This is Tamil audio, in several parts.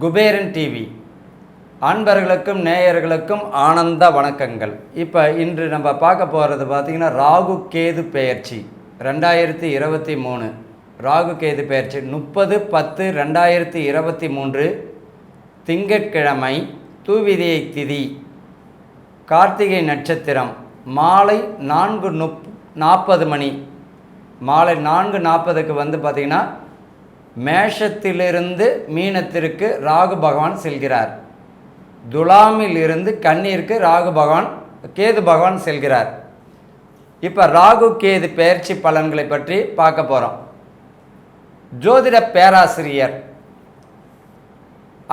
குபேரன் டிவி அன்பர்களுக்கும் நேயர்களுக்கும் ஆனந்த வணக்கங்கள். இப்போ இன்று நம்ம பார்க்க போகிறது பார்த்திங்கன்னா ராகு கேது பெயர்ச்சி 2023. ராகு கேது பெயர்ச்சி 30/10/2023 திங்கட்கிழமை, தூவிதியை திதி, கார்த்திகை நட்சத்திரம், மாலை 4:40 மணி. மாலை 4:40க்கு வந்து பார்த்திங்கன்னா மேஷத்திலிருந்து மீனத்திற்கு ராகு பகவான் செல்கிறார். துலாமில் இருந்து கன்னிற்கு கேது பகவான் செல்கிறார். இப்போ ராகு கேது பெயர்ச்சி பலன்களை பற்றி பார்க்க போகிறோம். ஜோதிட பேராசிரியர்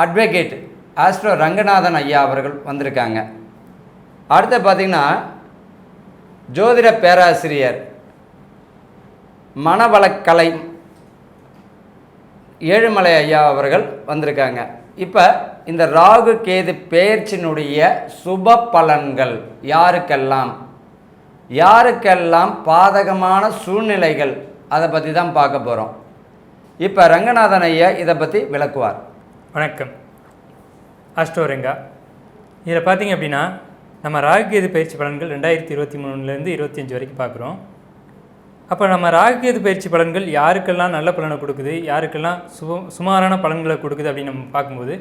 அட்வொகேட் ஆஸ்ட்ரோ ரங்கநாதன் ஐயா அவர்கள் வந்திருக்காங்க. அடுத்து பார்த்திங்கன்னா ஜோதிட பேராசிரியர் மனவளக்கலை ஏழுமலை ஐயா அவர்கள் வந்திருக்காங்க. இப்போ இந்த ராகு கேது பெயர்ச்சியினுடைய சுப பலன்கள் யாருக்கெல்லாம் பாதகமான சூழ்நிலைகள், அதை பற்றி தான் பார்க்க போகிறோம். இப்போ ரங்கநாதன் ஐயா இதை பற்றி விளக்குவார். வணக்கம். ஆஸ்ட்ரோ ரங்கா. இதில் பார்த்திங்க அப்படின்னா நம்ம ராகு கேது பயிற்சி பலன்கள் 2023 25 வரைக்கும் பார்க்குறோம். அப்போ நம்ம ராகு கேது பயிற்சி பலன்கள் யாருக்கெல்லாம் நல்ல பலனை கொடுக்குது, யாருக்கெல்லாம் சுமாரான பலன்களை கொடுக்குது அப்படின்னு நம்ம பார்க்கும்போது,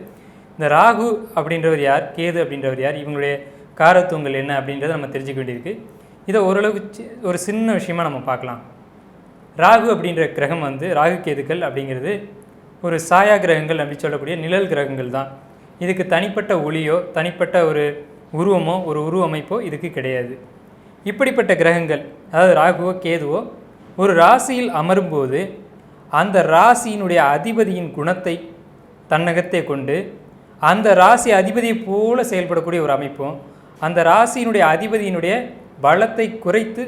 இந்த ராகு அப்படின்றவர் யார், கேது அப்படின்றவர் யார், இவங்களுடைய காரத்துவங்கள் என்ன அப்படின்றத நம்ம தெரிஞ்சுக்க வேண்டியிருக்கு. இதை ஓரளவுக்கு ஒரு சின்ன விஷயமாக நம்ம பார்க்கலாம். ராகு அப்படின்ற கிரகம் வந்து ராகு கேதுக்கள் அப்படிங்கிறது ஒரு சாயா கிரகங்கள் அப்படி சொல்லக்கூடிய நிழல் கிரகங்கள் தான். இதுக்கு தனிப்பட்ட ஒளியோ தனிப்பட்ட ஒரு உருவமோ ஒரு உருவமைப்போ இதுக்கு கிடையாது. இப்படிப்பட்ட கிரகங்கள், அதாவது ராகுவோ கேதுவோ ஒரு ராசியில் அமரும்போது அந்த ராசியினுடைய அதிபதியின் குணத்தை தன்னகத்தை கொண்டு அந்த ராசி அதிபதியை போல செயல்படக்கூடிய ஒரு அமைப்பும், அந்த ராசியினுடைய அதிபதியினுடைய பலத்தை குறைத்து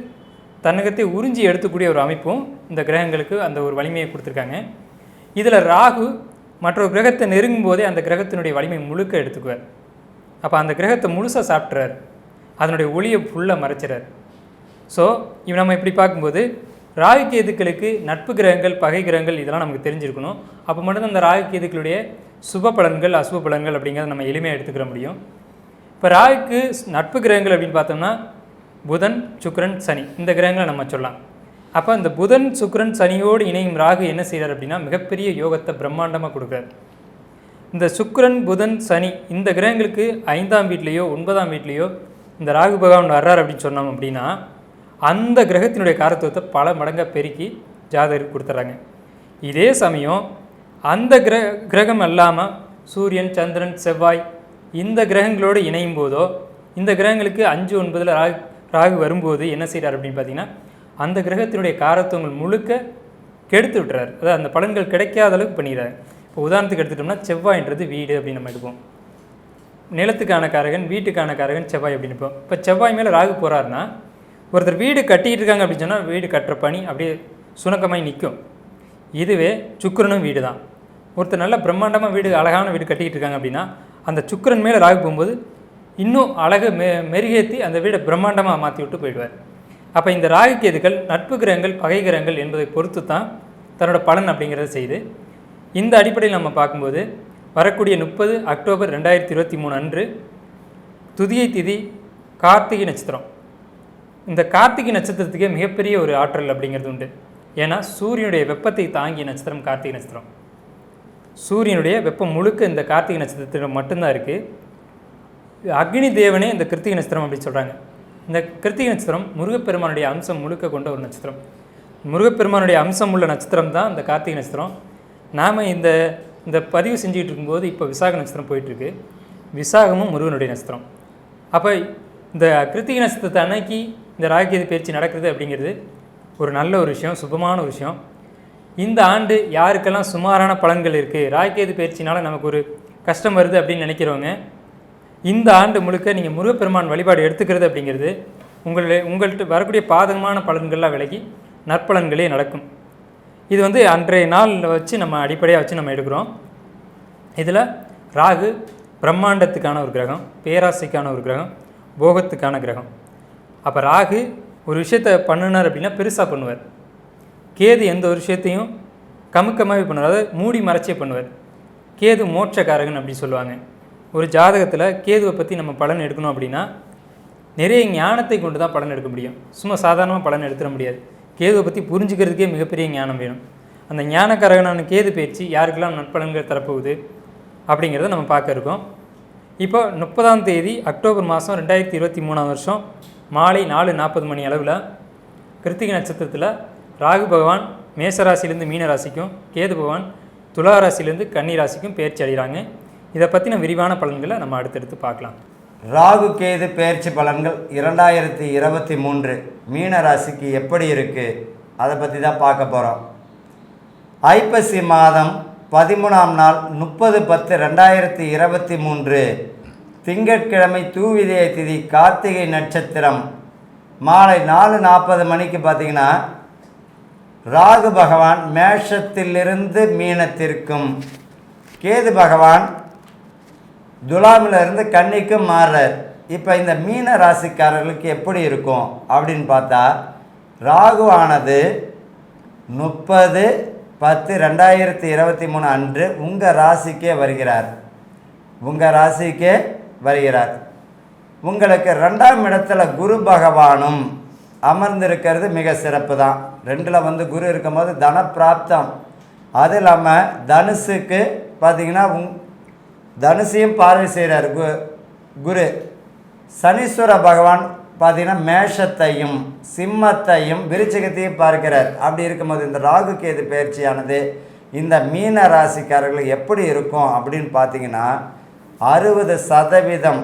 தன்னகத்தை உறிஞ்சி எடுத்துக்கூடிய ஒரு அமைப்பும் இந்த கிரகங்களுக்கு அந்த ஒரு வலிமையை கொடுத்துருக்காங்க. இதில் ராகு மற்றொரு கிரகத்தை நெருங்கும் போதே அந்த கிரகத்தினுடைய வலிமை முழுக்க எடுத்துக்குவார். அப்போ அந்த கிரகத்தை முழுசாக சாப்பிட்றார், அதனுடைய ஒளியை ஃபுல்லாக மறைச்சிறார். ஸோ நம்ம இப்படி பார்க்கும்போது ராகு கேதுக்களுக்கு நட்பு கிரகங்கள், பகை கிரகங்கள் இதெல்லாம் நமக்கு தெரிஞ்சிருக்கணும். அப்போ மட்டும்தான் அந்த ராகு கேதுக்களுடைய சுப பலன்கள் அசுப பலன்கள் அப்படிங்கிறத நம்ம எளிமையாக எடுத்துக்கிற முடியும். இப்போ ராகுக்கு நட்பு கிரகங்கள் அப்படின்னு பார்த்தோம்னா புதன், சுக்கிரன், சனி, இந்த கிரகங்களை நம்ம சொல்லலாம். அப்போ இந்த புதன், சுக்கிரன், சனியோடு இணையும் ராகு என்ன செய்கிறார் அப்படின்னா மிகப்பெரிய யோகத்தை பிரம்மாண்டமாக கொடுக்குறார். இந்த சுக்கிரன், புதன், சனி இந்த கிரகங்களுக்கு 5ஆம் வீட்லேயோ 9ஆம் வீட்லேயோ இந்த ராகு பகவான் வர்றார் அப்படின்னு சொன்னோம் அப்படின்னா அந்த கிரகத்தினுடைய காரத்துவத்தை பல மடங்காக பெருக்கி ஜாதகருக்கு கொடுத்துட்றாங்க. இதே சமயம் அந்த கிரகம் அல்லாமல் சூரியன், சந்திரன், செவ்வாய் இந்த கிரகங்களோடு இணையும் போதோ இந்த கிரகங்களுக்கு 5, 9 ராகு வரும்போது என்ன செய்கிறார் அப்படின்னு பார்த்தீங்கன்னா அந்த கிரகத்தினுடைய காரத்துவங்கள் முழுக்க கெடுத்து விட்டுறாரு. அதாவது அந்த பலன்கள் கிடைக்காத அளவுக்கு பண்ணிடுறாரு. இப்போ உதாரணத்துக்கு எடுத்துட்டோம்னா செவ்வாய்ன்றது வீடு அப்படின்னு நம்ம எடுப்போம். நிலத்துக்கான காரகன், வீட்டுக்கான காரகன் செவ்வாய் அப்படின்னு இருப்போம். இப்போ செவ்வாய் மேலே ராகு போகிறாருன்னா ஒருத்தர் வீடு கட்டிகிட்டு இருக்காங்க அப்படின்னு சொன்னால் வீடு கட்டுற பணி அப்படியே சுணக்கமாய் நிற்கும். இதுவே சுக்கிரனும் வீடு தான். ஒருத்தர் நல்ல பிரம்மாண்டமாக வீடு, அழகான வீடு கட்டிக்கிட்டு இருக்காங்க அப்படின்னா அந்த சுக்கிரன் மேலே ராகு போகும்போது இன்னும் அழகை மெருகேற்றி அந்த வீடை பிரம்மாண்டமாக மாற்றி விட்டு போயிடுவார். அப்போ இந்த ராகு கேதுக்கள் நட்பு கிரகங்கள், பகை கிரகங்கள் என்பதை பொறுத்து தான் தன்னோட பலன் அப்படிங்கிறத செய்து. இந்த அடிப்படையில் நம்ம பார்க்கும்போது வரக்கூடிய 30 அக்டோபர் 2023 அன்று துதியை திதி, கார்த்திகை நட்சத்திரம். இந்த கார்த்திகை நட்சத்திரத்துக்கே மிகப்பெரிய ஒரு ஆற்றல் அப்படிங்கிறது உண்டு. ஏன்னா சூரியனுடைய வெப்பத்தை தாங்கிய நட்சத்திரம் கார்த்திகை நட்சத்திரம். சூரியனுடைய வெப்பம் முழுக்க இந்த கார்த்திகை நட்சத்திரத்தில் மட்டும்தான் இருக்குது. அக்னி தேவனே இந்த கிருத்திகை நட்சத்திரம் அப்படின்னு சொல்கிறாங்க. இந்த கிருத்திகை நட்சத்திரம் முருகப்பெருமானுடைய அம்சம் முழுக்க கொண்ட ஒரு நட்சத்திரம். முருகப்பெருமானுடைய அம்சம் உள்ள நட்சத்திரம் தான் இந்த கார்த்திகை நட்சத்திரம். நாம் இந்த பதிவு செஞ்சுக்கிட்டு இருக்கும்போது இப்போ விசாக நட்சத்திரம் போயிட்டுருக்கு. விசாகமும் முருகனுடைய நட்சத்திரம். அப்போ இந்த கிருத்திகை நட்சத்திரத்தை அன்னைக்கு இந்த ராகு கேது பயிற்சி நடக்கிறது அப்படிங்கிறது ஒரு நல்ல ஒரு விஷயம், சுபமான ஒரு விஷயம். இந்த ஆண்டு யாருக்கெல்லாம் சுமாரான பலன்கள் இருக்குது, ராகு கேது பயிற்சினால் நமக்கு ஒரு கஷ்டம் வருது அப்படின்னு நினைக்கிறவங்க இந்த ஆண்டு முழுக்க நீங்கள் முருகப்பெருமான் வழிபாடு எடுத்துக்கிறது அப்படிங்கிறது உங்கள்கிட்ட வரக்கூடிய பாதகமான பலன்கள்லாம் விலகி நற்பலன்களே நடக்கும். இது அன்றைய நாளில் வச்சு நம்ம அடிப்படையாக வச்சு நம்ம எடுக்கிறோம். இதில் ராகு பிரம்மாண்டத்துக்கான ஒரு கிரகம், பேராசைக்கான ஒரு கிரகம், போகத்துக்கான கிரகம். அப்போ ராகு ஒரு விஷயத்தை பண்ணினார் அப்படின்னா பெருசாக பண்ணுவார். கேது எந்த ஒரு விஷயத்தையும் கமுக்கமாகவே பண்ணுவார், அதாவது மூடி மறைச்சே பண்ணுவார். கேது மோட்சக்காரகன் அப்படி சொல்லுவாங்க. ஒரு ஜாதகத்தில் கேதுவை பற்றி நம்ம பலன் எடுக்கணும் அப்படின்னா நிறைய ஞானத்தை கொண்டு தான் பலன் எடுக்க முடியும். சும்மா சாதாரணமாக பலன் எடுத்துட முடியாது. கேதுவை பற்றி புரிஞ்சுக்கிறதுக்கே மிகப்பெரிய ஞானம் வேணும். அந்த ஞானக்காரகனான கேது பயிற்சி யாருக்கெல்லாம் நற்பலன்கள் தரப்போகுது அப்படிங்கிறத நம்ம பார்க்க இருக்கோம். இப்போ 30ஆம் தேதி அக்டோபர் மாதம் 2023 வருஷம் மாலை 4:40 மணி அளவில் கிருத்திகை நட்சத்திரத்தில் ராகு பகவான் மேசராசிலேருந்து மீன ராசிக்கும், கேது பகவான் துலா ராசிலேருந்து கன்னி ராசிக்கும் பெயர்ச்சி அடைகிறாங்க. இதை பற்றின விரிவான பலன்களை நம்ம அடுத்தடுத்து பார்க்கலாம். ராகு கேது பெயர்ச்சி பலன்கள் 2023 மீன ராசிக்கு எப்படி இருக்குது அதை பற்றி தான் பார்க்க போகிறோம். ஐப்பசி மாதம் 13ஆம் நாள் 30/10/2023 திங்கட்கிழமை தூவிதய திதி கார்த்திகை நட்சத்திரம் மாலை 4:40 மணிக்கு பார்த்திங்கன்னா ராகு பகவான் மேஷத்திலிருந்து மீனத்திற்கும், கேது பகவான் துலாமிலிருந்து கன்னிக்கும் மாறுறார். இப்போ இந்த மீன ராசிக்காரர்களுக்கு எப்படி இருக்கும் அப்படின்னு பார்த்தா, ராகுவானது 30/10/2023 அன்று உங்கள் ராசிக்கே வருகிறார். உங்களுக்கு 2ஆம் இடத்துல குரு பகவானும் அமர்ந்திருக்கிறது மிக சிறப்பு தான். 2ல் குரு இருக்கும்போது தனப்பிராப்தம். அது இல்லாமல் தனுசுக்கு பார்த்திங்கன்னா தனுசையும் பார்வை செய்கிறார் குரு. சனீஸ்வர பகவான் பார்த்திங்கன்னா மேஷத்தையும் சிம்மத்தையும் விருச்சிகத்தையும் பார்க்கிறார். அப்படி இருக்கும்போது இந்த ராகு கேது பயிற்சியானது இந்த மீன ராசிக்காரர்கள் எப்படி இருக்கும் அப்படின்னு பார்த்திங்கன்னா 60%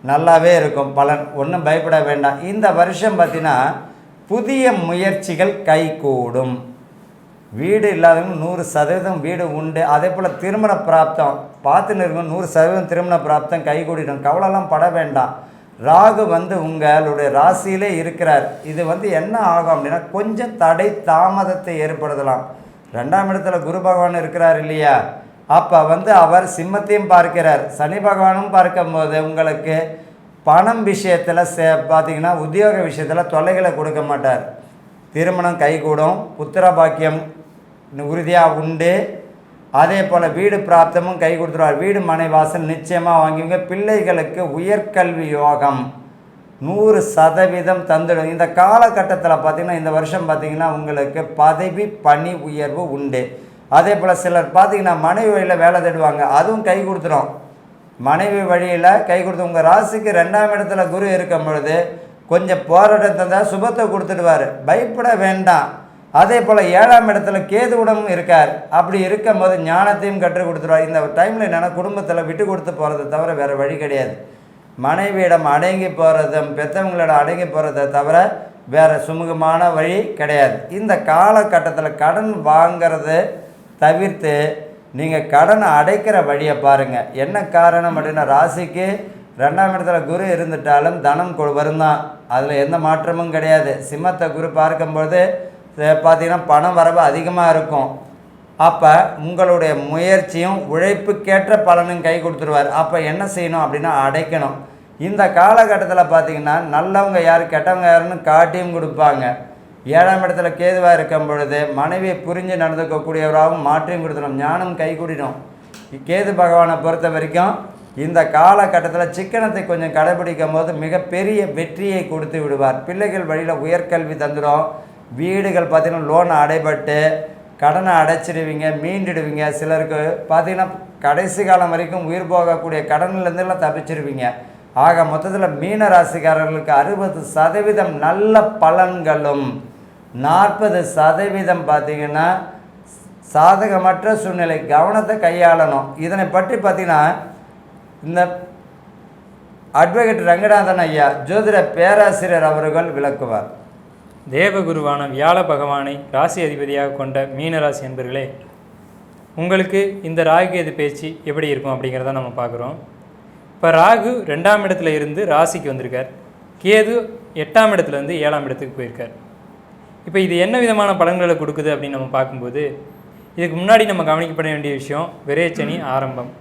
நல்லாவே இருக்கும் பலன். ஒன்றும் பயப்பட வேண்டாம். இந்த வருஷம் பார்த்திங்கன்னா புதிய முயற்சிகள் கைகூடும். வீடு இல்லாதவங்க 100% வீடு உண்டு. அதே போல் திருமண பிராப்தம் பார்த்துன்னு இருக்கணும். 100% திருமண பிராப்தம் கைகூடிடும். கவலைலாம் பட வேண்டாம். ராகு உங்களுடைய ராசியிலே இருக்கிறார். இது என்ன ஆகும் அப்படின்னா கொஞ்சம் தடை தாமதத்தை ஏற்படுத்தலாம். 2ஆம் இடத்துல குரு பகவான் இருக்கிறார் இல்லையா, அப்போ அவர் சிம்மத்தையும் பார்க்கிறார், சனி பகவானும் பார்க்கும்போது உங்களுக்கு பணம் விஷயத்தில் பார்த்திங்கன்னா உத்தியோக விஷயத்தில் தொல்லைகளை கொடுக்க மாட்டார். திருமணம் கைகூடும், புத்திர பாக்கியம் உறுதியாக உண்டு. அதே போல் வீடு பிராப்தமும் கை கொடுத்துருவார். வீடு மனை வாசல் நிச்சயமாக வாங்குவீங்க. பிள்ளைகளுக்கு உயர்கல்வி யோகம் 100% தந்துடும். இந்த காலகட்டத்தில் பார்த்திங்கன்னா இந்த வருஷம் பார்த்திங்கன்னா உங்களுக்கு பதவி பணி உயர்வு உண்டு. அதே போல் சிலர் பார்த்திங்கன்னா மனைவி வழியில் வேலை தேடுவாங்க, அதுவும் கை கொடுத்துரும். மனைவி வழியில் கை கொடுத்து உங்கள் ராசிக்கு 2ஆம் இடத்துல குரு இருக்கும் பொழுது கொஞ்சம் போராட்டம் தந்தால் சுபத்தை கொடுத்துடுவார், பயப்பட வேண்டாம். அதே போல் 7ஆம் இடத்துல கேதுவுடன் இருக்கார். அப்படி இருக்கும்போது ஞானத்தையும் கற்றுக் கொடுத்துருவார். இந்த டைமில் என்னென்னா குடும்பத்தில் விட்டு கொடுத்து போகிறத தவிர வேறு வழி கிடையாது. மனைவியிடம் அடங்கி போகிறதும் பெற்றவங்களிடம் அடங்கி போகிறத தவிர வேறு சுமூகமான வழி கிடையாது. இந்த காலகட்டத்தில் கடன் வாங்கிறது தவிர்த்து நீங்கள் கடனை அடைக்கிற வழியை பாருங்கள். என்ன காரணம் அப்படின்னா ராசிக்கு 2ஆம் இடத்துல குரு இருந்துட்டாலும் தனம் வரும் தான், அதில் எந்த மாற்றமும் கிடையாது. சிம்மத்தை குரு பார்க்கும்போது பார்த்திங்கன்னா பணம் வரவு அதிகமாக இருக்கும். அப்போ உங்களுடைய முயற்சியும் உழைப்புக்கேற்ற பலனும் கை கொடுத்துருவார். அப்போ என்ன செய்யணும் அப்படின்னா அடைக்கணும். இந்த காலகட்டத்தில் பார்த்திங்கன்னா நல்லவங்க யார் கெட்டவங்க யாருன்னு காட்டியும் கொடுப்பாங்க. 7ஆம் இடத்துல கேதுவாக இருக்கும் பொழுது மனைவியை புரிஞ்சு நடந்துக்கக்கூடியவராகவும் மாற்றியும் கொடுத்துடும், ஞானம் கைகூடிடும். கேது பகவானை பொறுத்த வரைக்கும் இந்த காலகட்டத்தில் சிக்கனத்தை கொஞ்சம் கடைபிடிக்கும் போது மிகப்பெரிய வெற்றியை கொடுத்து விடுவார். பிள்ளைகள் வழியில் உயர்கல்வி தந்துடும். வீடுகள் பார்த்திங்கன்னா லோன் அடைபட்டு கடனை அடைச்சிடுவீங்க, மீண்டுடுவீங்க. சிலருக்கு பார்த்திங்கன்னா கடைசி காலம் வரைக்கும் உயிர் போகக்கூடிய கடன்லேருந்துலாம் தப்பிச்சிடுவீங்க. ஆக மொத்தத்தில் மீன ராசிக்காரர்களுக்கு 60% நல்ல பலன்களும் 40% பார்த்திங்கன்னா சாதகமற்ற சூழ்நிலை, கவனத்தை கையாளணும். இதனை பற்றி பார்த்திங்கன்னா இந்த அட்வொகேட் ரங்கநாதன் ஐயா ஜோதிட பேராசிரியர் அவர்கள் விளக்குவார். தேவகுருவான வியாழ பகவானை ராசி அதிபதியாக கொண்ட மீனராசி என்பர்களே, உங்களுக்கு இந்த ராகு கேது பேச்சு எப்படி இருக்கும் அப்படிங்கிறத நம்ம பார்க்குறோம். இப்போ ராகு 2ஆம் இடத்துல இருந்து ராசிக்கு வந்திருக்கார், கேது 8ஆம் இடத்துலேருந்து 7ஆம் இடத்துக்கு போயிருக்கார். இப்போ இது என்ன விதமான பலன்களை கொடுக்குது அப்படின்னு நம்ம பார்க்கும்போது, இதுக்கு முன்னாடி நம்ம கவனிக்கப்பட வேண்டிய விஷயம் விரயச்சனி ஆரம்பம்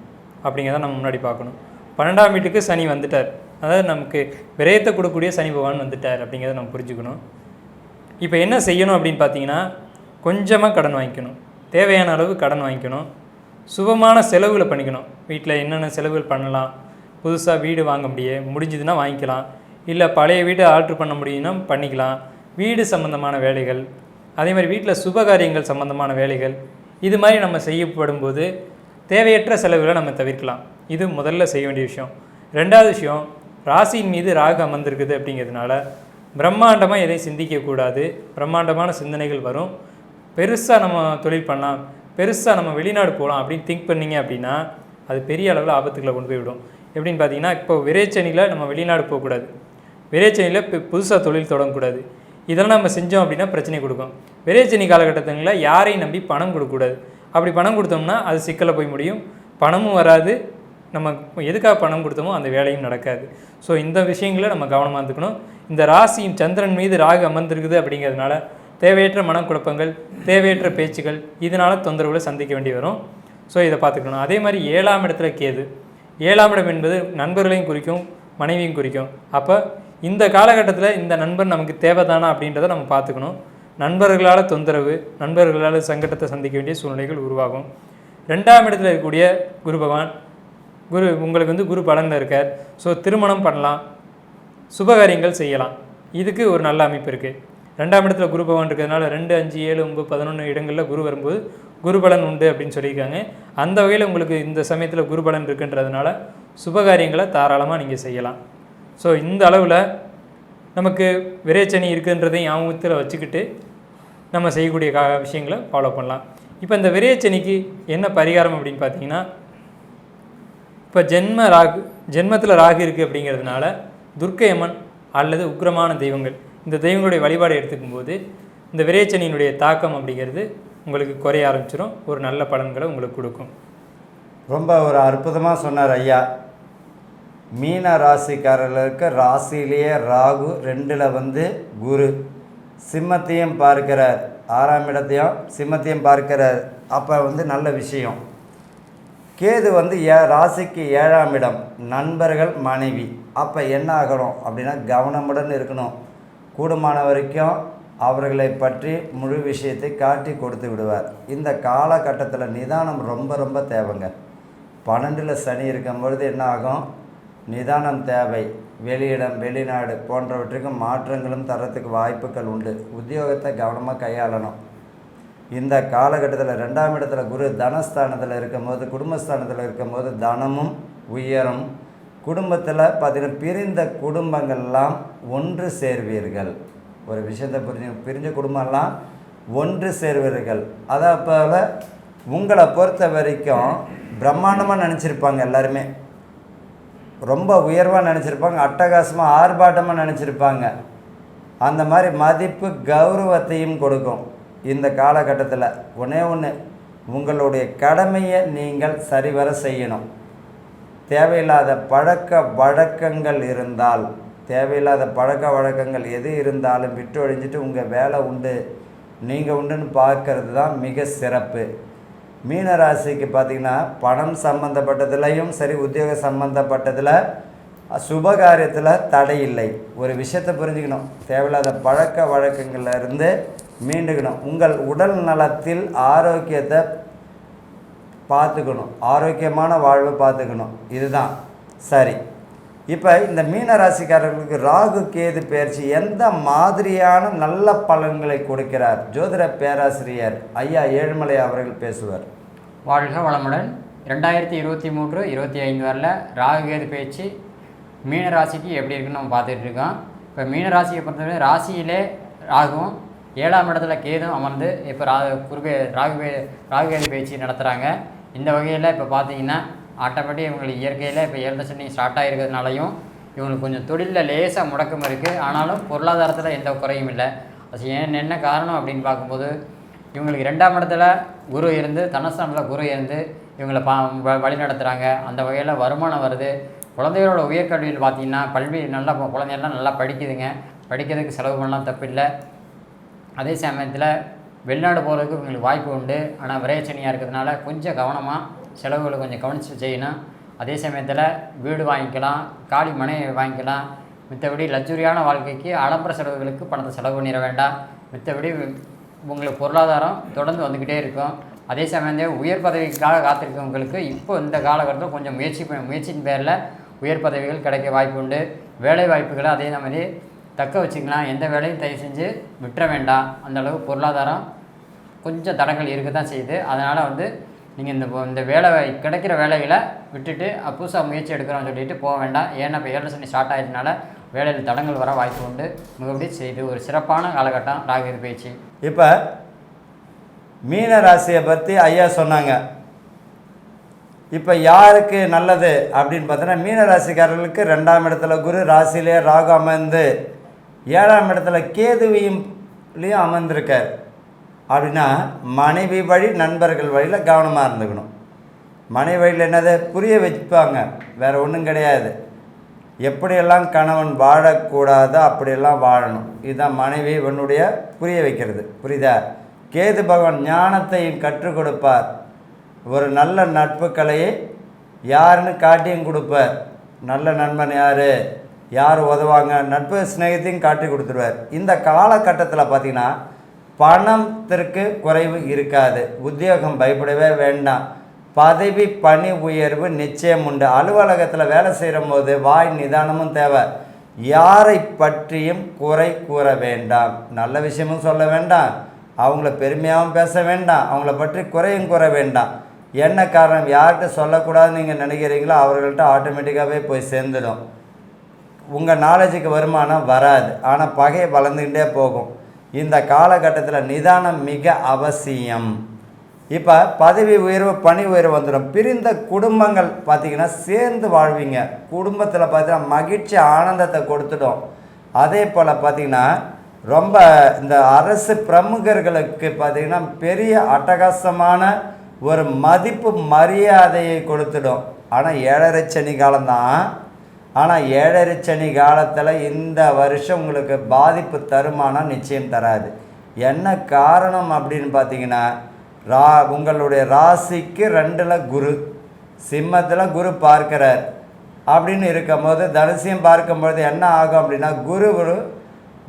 அப்படிங்கிறத நம்ம முன்னாடி பார்க்கணும். 12ஆம் வீட்டுக்கு சனி வந்துட்டார், அதாவது நமக்கு விரயத்தை கொடுக்கக்கூடிய சனி பகவான் வந்துட்டார் அப்படிங்கிறத நம்ம புரிஞ்சுக்கணும். இப்போ என்ன செய்யணும் அப்படின்னு பார்த்தீங்கன்னா, கொஞ்சமாக கடன் வாங்கிக்கணும், தேவையான அளவு கடன் வாங்கிக்கணும், சுபமான செலவுகளை பண்ணிக்கணும். வீட்டில் என்னென்ன செலவுகள் பண்ணலாம், புதுசாக வீடு வாங்க முடிஞ்சதுன்னா வாங்கிக்கலாம், இல்லை பழைய வீடு ஆல்ட்ரு பண்ண முடியும்னா பண்ணிக்கலாம். வீடு சம்மந்தமான வேலைகள், அதே மாதிரி வீட்டில் சுபகாரியங்கள் சம்மந்தமான வேலைகள், இது மாதிரி நம்ம செய்யப்படும்போது தேவையற்ற செலவுகளை நம்ம தவிர்க்கலாம். இது முதல்ல செய்ய வேண்டிய விஷயம். ரெண்டாவது விஷயம், ராசியின் மீது ராகு அமர்ந்திருக்குது அப்படிங்கிறதுனால பிரம்மாண்டமாக எதையும் சிந்திக்கக்கூடாது. பிரம்மாண்டமான சிந்தனைகள் வரும். பெருசாக நம்ம தொழில் பண்ணலாம், பெருசாக நம்ம வெளிநாடு போகலாம் அப்படின்னு திங்க் பண்ணிங்க அப்படின்னா அது பெரிய அளவில் ஆபத்துக்களை கொண்டு போய் விடும். எப்படின்னு பார்த்தீங்கன்னா, இப்போ விரைச்சனியில் நம்ம வெளிநாடு போகக்கூடாது, விரைச்சனியில் இப்போ புதுசாக தொழில் தொடங்கக்கூடாது. இதெல்லாம் நம்ம செஞ்சோம் அப்படின்னா பிரச்சனை கொடுக்கும். விரைச்சனி காலகட்டத்தில் யாரையும் நம்பி பணம் கொடுக்கக்கூடாது. அப்படி பணம் கொடுத்தோம்னா அது சிக்கலை போய் முடியும், பணமும் வராது, நம்ம எதுக்காக பணம் கொடுத்தோமோ அந்த வேலையும் நடக்காது. ஸோ இந்த விஷயங்களை நம்ம கவனமாக இருந்துக்கணும். இந்த ராசியின் சந்திரன் மீது ராகு அமர்ந்திருக்குது அப்படிங்கிறதுனால தேவையற்ற மனக்குழப்பங்கள், தேவையற்ற பேச்சுகள், இதனால் தொந்தரவுகளை சந்திக்க வேண்டி வரும். ஸோ இதை பார்த்துக்கணும். அதே மாதிரி 7ஆம் இடத்துல கேது. 7ஆம் இடம் என்பது நண்பர்களையும் குறிக்கும், மனைவியும் குறிக்கும். அப்போ இந்த காலகட்டத்தில் இந்த நண்பர் நமக்கு தேவைதானா அப்படின்றத நம்ம பார்த்துக்கணும். நண்பர்களால் தொந்தரவு, நண்பர்களால் சங்கடத்தை சந்திக்க வேண்டிய சூழ்நிலைகள் உருவாகும். 2ஆம் இடத்துல இருக்கக்கூடிய குரு பகவான், உங்களுக்கு குரு பலனில் இருக்கார். ஸோ திருமணம் பண்ணலாம், சுபகாரியங்கள் செய்யலாம். இதுக்கு ஒரு நல்ல அமைப்பு இருக்குது. 2ஆம் இடத்துல குரு பகவான் இருக்கிறதுனால 2, 5, 7, 9, 11 இடங்களில் குரு வரும்போது குரு பலன் உண்டு அப்படின்னு சொல்லியிருக்காங்க. அந்த வகையில் உங்களுக்கு இந்த சமயத்தில் குரு பலன் இருக்குன்றதுனால சுபகாரியங்களை தாராளமாக நீங்கள் செய்யலாம். ஸோ இந்த அளவில் நமக்கு விரைச்சனி இருக்குன்றதையும் ஞாபகத்தில் வச்சுக்கிட்டு நம்ம செய்யக்கூடிய விஷயங்களை ஃபாலோ பண்ணலாம். இப்போ இந்த விரைச்சனிக்கு என்ன பரிகாரம் அப்படின்னு பார்த்தீங்கன்னா, இப்போ ஜென்மத்தில் ராகு இருக்குது அப்படிங்கிறதுனால துர்க்கை அம்மன் அல்லது உக்கிரமான தெய்வங்கள், இந்த தெய்வங்களுடைய வழிபாடு எடுத்துக்கும் போது இந்த விரைச்சனியினுடைய தாக்கம் அப்படிங்கிறது உங்களுக்கு குறைய ஆரம்பிச்சிடும். ஒரு நல்ல பலன்களை உங்களுக்கு கொடுக்கும். ரொம்ப ஒரு அற்புதமாக சொன்னார் ஐயா. மீன ராசிக்காரர்களுக்கு ராசியிலேயே ராகு, 2ல் குரு, சிம்மத்தையும் பார்க்கிறார், 6ஆம் இடத்தையும் சிம்மத்தையும் பார்க்கிறார். அப்போ நல்ல விஷயம். கேது ராசிக்கு 7ஆம் இடம், நண்பர்கள், மனைவி. அப்போ என்ன ஆகணும் அப்படின்னா கவனமுடன் இருக்கணும். கூடுமான வரைக்கும் அவர்களை பற்றி முழு விஷயத்தை காட்டி கொடுத்து விடுவார். இந்த காலகட்டத்தில் நிதானம் ரொம்ப ரொம்ப தேவைங்க. 12ல் சனி இருக்கும் பொழுது என்ன ஆகும், நிதானம் தேவை. வெளியிடம், வெளிநாடு போன்றவற்றுக்கு மாற்றங்களும் தரத்துக்கு வாய்ப்புகள் உண்டு. உத்தியோகத்தை கவனமாக கையாளணும். இந்த காலகட்டத்தில் 2ஆம் இடத்துல குரு தனஸ்தானத்தில் இருக்கும்போது, குடும்பஸ்தானத்தில் இருக்கும்போது தனமும் உயரும். குடும்பத்தில் பார்த்தீங்கன்னா பிரிந்த குடும்பங்கள்லாம் ஒன்று சேர்வீர்கள். ஒரு விஷயத்தை பிரிஞ்ச குடும்பம்லாம் ஒன்று சேர்வீர்கள். அதை போல் உங்களை பொறுத்த வரைக்கும் பிரம்மாண்டமாக நினச்சிருப்பாங்க, எல்லாருமே ரொம்ப உயர்வாக நினச்சிருப்பாங்க, அட்டகாசமாக ஆர்ப்பாட்டமாக நினச்சிருப்பாங்க. அந்த மாதிரி மதிப்பு கௌரவத்தையும் கொடுக்கும். இந்த காலகட்டத்தில் ஒன்று உங்களுடைய கடமையை நீங்கள் சரிவர செய்யணும். தேவையில்லாத பழக்க வழக்கங்கள் இருந்தால், தேவையில்லாத பழக்க வழக்கங்கள் எது இருந்தாலும் விட்டு ஒழிஞ்சிட்டு உங்கள் வேலை உண்டு, நீங்கள் உண்டுன்னு பார்க்கறது தான் மிக சிறப்பு. மீனராசிக்கு பார்த்திங்கன்னா பணம் சம்மந்தப்பட்டதுலையும் சரி, உத்தியோக சம்மந்தப்பட்டதில், சுபகாரியத்தில் தடை இல்லை. ஒரு விஷயத்தை புரிஞ்சுக்கணும், தேவையில்லாத பழக்க வழக்கங்கள்லேருந்து மீண்டுக்கணும். உங்கள் உடல் நலத்தில் ஆரோக்கியத்தை பார்த்துக்கணும், ஆரோக்கியமான வாழ்வை பார்த்துக்கணும். இதுதான் சரி. இப்போ இந்த மீனராசிக்காரர்களுக்கு ராகு கேது பயிற்சி எந்த மாதிரியான நல்ல பலன்களை கொடுக்கிறார்? ஜோதிட பேராசிரியர் ஐயா ஏழுமலை அவர்கள் பேசுவார். வாழ்க வளமுடன். 2023, 25 வரல ராகு கேது பயிற்சி மீனராசிக்கு எப்படி இருக்குன்னு நம்ம பார்த்துட்டு இருக்கோம். இப்போ மீனராசியை பொறுத்தவரை ராசியிலே ராகுவும் 7ஆம் இடத்துல கேதும் அமர்ந்து இப்போ ராகு கேது பயிற்சி நடத்துகிறாங்க. இந்த வகையில் இப்போ பார்த்தீங்கன்னா ஆட்டோமேட்டிக் இவங்களுக்கு இயற்கையில் இப்போ 7 சனி ஸ்டார்ட் ஆகிருக்கிறதுனாலையும் இவங்களுக்கு கொஞ்சம் தொழிலில் லேசாக முடக்கம் இருக்குது. ஆனாலும் பொருளாதாரத்தில் எந்த குறையும் இல்லை. அது என்ன காரணம் அப்படின்னு பார்க்கும்போது, இவங்களுக்கு 2ஆம் இடத்துல குரு இருந்து, தனஸ்தானத்தில் குரு இருந்து இவங்களை வழி நடத்துகிறாங்க. அந்த வகையில் வருமானம் வருது. குழந்தைகளோட உயர்கல்வியில் பார்த்திங்கன்னா நல்லா குழந்தைகள்லாம் நல்லா படிக்குதுங்க. படிக்கிறதுக்கு செலவு பண்ணலாம், தப்பில்லை. அதே சமயத்தில் வெளிநாடு போகிறதுக்கு இவங்களுக்கு வாய்ப்பு உண்டு. ஆனால் விரைச்சனியாக இருக்கிறதுனால கொஞ்சம் கவனமாக செலவுகளை கொஞ்சம் கவனித்து செய்யணும். அதே சமயத்தில் வீடு வாங்கிக்கலாம், காலி மனை வாங்கிக்கலாம். மித்தபடி லக்ஸுரியான வாழ்க்கைக்கு ஆடம்பர செலவுகளுக்கு பணத்தை செலவு பண்ணிட வேண்டாம். மற்றபடி உங்களுக்கு பொருளாதாரம் தொடர்ந்து வந்துக்கிட்டே இருக்கும். அதே சமயம் உயர் பதவிக்காக காத்திருக்கவங்களுக்கு இப்போ இந்த காலகட்டத்தில் கொஞ்சம் முயற்சியின் பேரில் உயர் பதவிகள் கிடைக்க வாய்ப்பு உண்டு. வேலை வாய்ப்புகளை அதே மாதிரி தக்க வச்சுக்கலாம். எந்த வேலையும் தயவு செஞ்சு விட்டுற வேண்டாம். அந்தளவு பொருளாதாரம் கொஞ்சம் தடங்கள் இருக்க தான் செய்யுது. அதனால் நீங்கள் இந்த வேலை கிடைக்கிற வேலைகளை விட்டுட்டு புதுசாக முயற்சி எடுக்கிறோம்னு சொல்லிட்டு போக வேண்டாம். ஏன்னா இப்போ 7 சனி ஸ்டார்ட் ஆகிடுறதுனால வேலையில் தடங்கள் வர வாய்ப்பு உண்டு. மிகப்படி செய்து ஒரு சிறப்பான காலகட்டம் ராகு பயிற்சி. இப்போ மீன ராசியை பற்றி ஐயா சொன்னாங்க. இப்போ யாருக்கு நல்லது அப்படின்னு பார்த்தோன்னா மீன ராசிக்காரர்களுக்கு 2ஆம் இடத்துல குரு, ராசியிலே ராகு அமர்ந்து 7ஆம் இடத்துல கேதுவையும் அமர்ந்திருக்கார். அப்படின்னா மனைவி வழி நண்பர்கள் வழியில் கவனமாக இருந்துக்கணும். மனைவி வழியில் என்னது புரிய வச்சுப்பாங்க, வேறு ஒன்றும் கிடையாது. எப்படியெல்லாம் கணவன் வாழக்கூடாதோ அப்படியெல்லாம் வாழணும். இதுதான் மனைவி இவனுடைய புரிய வைக்கிறது. புரியுதா? கேது பகவான் ஞானத்தையும் கற்றுக் கொடுப்பார். ஒரு நல்ல நட்பு கலையை யாருன்னு காட்டியும் கொடுப்பார். நல்ல நண்பன் யார் உதவாங்க, நட்பு ஸ்நேகத்தையும் காட்டி கொடுத்துருவார். இந்த காலகட்டத்தில் பார்த்திங்கன்னா பணத்திற்கு குறைவு இருக்காது. உத்தியோகம் பயப்படவே வேண்டாம். பதவி பணி உயர்வு நிச்சயம் உண்டு. அலுவலகத்தில் வேலை செய்கிற போது வாய் நிதானமும் தேவை. யாரை பற்றியும் குறை கூற வேண்டாம். நல்ல விஷயமும் சொல்ல வேண்டாம், அவங்கள பெருமையாகவும் பேச வேண்டாம், அவங்கள பற்றி குறையும் கூற வேண்டாம். என்ன காரணம், யார்கிட்ட சொல்லக்கூடாதுன்னு நீங்கள் நினைக்கிறீங்களோ அவர்கள்ட்ட ஆட்டோமேட்டிக்காகவே போய் சேர்ந்துடும். உங்கள் நாலேஜுக்கு வருமானம் வராது, ஆனால் பகை வளர்ந்துக்கிட்டே போகும். இந்த காலகட்டத்தில் நிதானம் மிக அவசியம். இப்போ பதவி உயர்வு பணி உயர்வு வந்துடும். பிரிந்த குடும்பங்கள் பார்த்திங்கன்னா சேர்ந்து வாழ்வீங்க. குடும்பத்தில் பார்த்திங்கன்னா மகிழ்ச்சி ஆனந்தத்தை கொடுத்துடும். அதே போல் பார்த்திங்கன்னா ரொம்ப இந்த அரசு பிரமுகர்களுக்கு பார்த்திங்கன்னா பெரிய அட்டகாசமான ஒரு மதிப்பு மரியாதையை கொடுத்துடும். ஆனால் 7.5 சனி காலம்தான். ஆனால் 7.5 சனி காலத்தில் இந்த வருஷம் உங்களுக்கு பாதிப்பு தருமானா நிச்சயம் தராது. என்ன காரணம் அப்படின்னு பார்த்தீங்கன்னா உங்களுடைய ராசிக்கு 2ல் குரு, சிம்மத்தில் குரு பார்க்கிறார். அப்படின்னு இருக்கும்போது தனுசையும் பார்க்கும்பொழுது என்ன ஆகும் அப்படின்னா குரு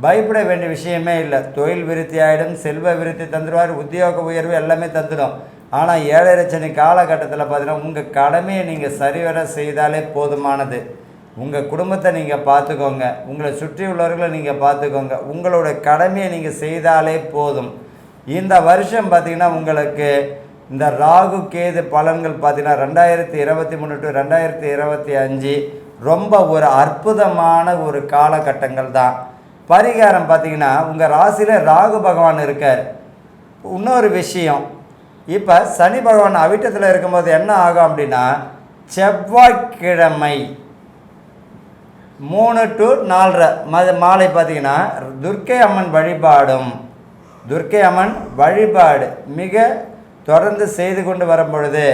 பயப்பட வேண்டிய விஷயமே இல்லை. தொழில் விருத்தி ஆகிடும், செல்வ விருத்தி தந்துடுவார், உத்தியோக உயர்வு எல்லாமே தந்துடும். ஆனால் 7.5 சனி காலகட்டத்தில் பார்த்தீங்கன்னா உங்கள் கடமையை நீங்கள் சரிவர செய்தாலே போதுமானது. உங்கள் குடும்பத்தை நீங்கள் பார்த்துக்கோங்க, உங்களை சுற்றி உள்ளவர்களை நீங்கள் பார்த்துக்கோங்க, உங்களோட கடமையை நீங்கள் செய்தாலே போதும். இந்த வருஷம் பார்த்திங்கன்னா உங்களுக்கு இந்த ராகு கேது பலன்கள் பார்த்திங்கன்னா 2023 to 2025 ரொம்ப ஒரு அற்புதமான ஒரு காலகட்டங்கள் தான். பரிகாரம் பார்த்திங்கன்னா உங்கள் ராசியில் ராகு பகவான் இருக்கார். இன்னொரு விஷயம், இப்போ சனி பகவான் அவிட்டத்தில் இருக்கும்போது என்ன ஆகும் அப்படின்னா செவ்வாய்க்கிழமை 3 to 4 மாலை பார்த்திங்கன்னா துர்க்கை அம்மன் வழிபாடு மிக தொடர்ந்து செய்து கொண்டு வரும் பொழுது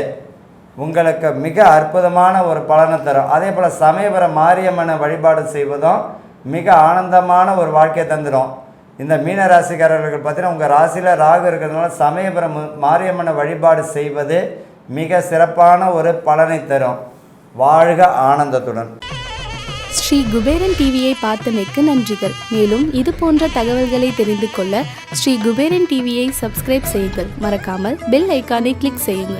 உங்களுக்கு மிக அற்புதமான ஒரு பலனை தரும். அதே போல் சமயபுர மாரியம்மனை வழிபாடு செய்வதும் மிக ஆனந்தமான ஒரு வாழ்க்கையை தந்துடும். இந்த மீனராசிக்காரர்கள் பார்த்தீங்கன்னா உங்கள் ராசியில் ராகு இருக்கிறதுனால சமயபுர மாரியம்மனை வழிபாடு செய்வது மிக சிறப்பான ஒரு பலனை தரும். வாழ்க ஆனந்தத்துடன். ஸ்ரீ குபேரன் டிவியை பார்த்தமைக்கு நன்றிகள். மேலும் இது போன்ற தகவல்களை தெரிந்து கொள்ள ஸ்ரீ குபேரன் டிவியை சப்ஸ்கிரைப் செய்யுங்கள். மறக்காமல் பெல் ஐக்கானை கிளிக் செய்யுங்கள்.